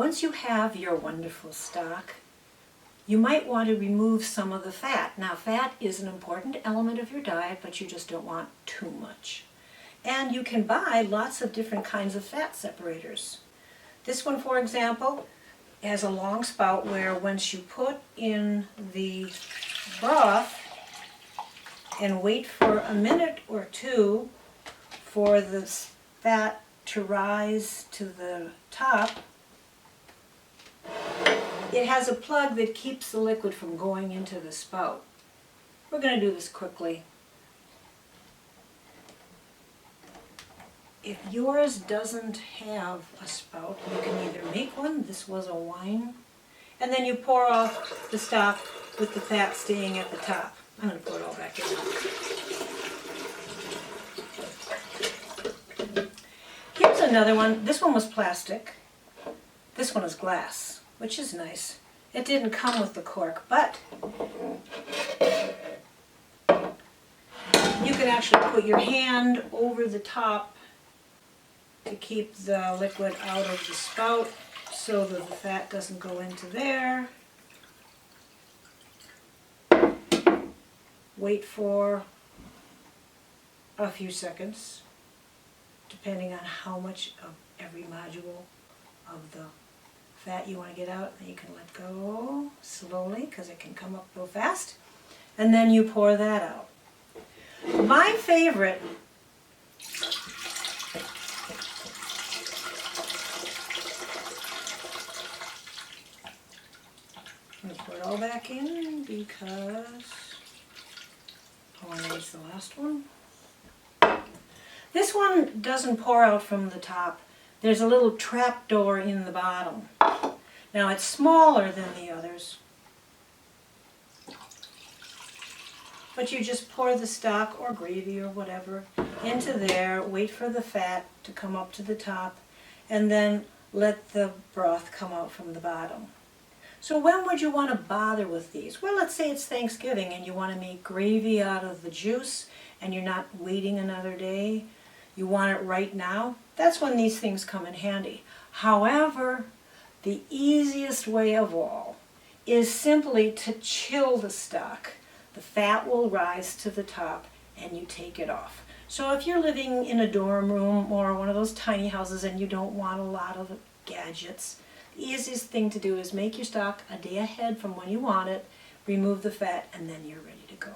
once you have your wonderful stock, you might want to remove some of the fat. Now, fat is an important element of your diet, but you just don't want too much. And you can buy lots of different kinds of fat separators. This one, for example, has a long spout where once you put in the broth and wait for a minute or two for the fat to rise to the top, it has a plug that keeps the liquid from going into the spout. We're going to do this quickly. If yours doesn't have a spout, you can either make one, this was a wine, and then you pour off the stock with the fat staying at the top. I'm going to pour it all back in. Here's another one. This one was plastic. This one is glass, which is nice. It didn't come with the cork, but you can actually put your hand over the top to keep the liquid out of the spout so that the fat doesn't go into there. Wait for a few seconds, depending on how much of every module of the fat you want to get out. And you can let go slowly because it can come up real fast. And then you pour that out. My favorite I'm going to pour it all back in because I need the last one. This one doesn't pour out from the top. There's a little trap door in the bottom. Now it's smaller than the others, but you just pour the stock or gravy or whatever into there, wait for the fat to come up to the top, and then let the broth come out from the bottom. So when would you want to bother with these? Well, let's say it's Thanksgiving and you want to make gravy out of the juice and you're not waiting another day. You want it right now. That's when these things come in handy. However, the easiest way of all is simply to chill the stock. The fat will rise to the top and you take it off. So if you're living in a dorm room or one of those tiny houses and you don't want a lot of gadgets, the easiest thing to do is make your stock a day ahead from when you want it, remove the fat, and then you're ready to go.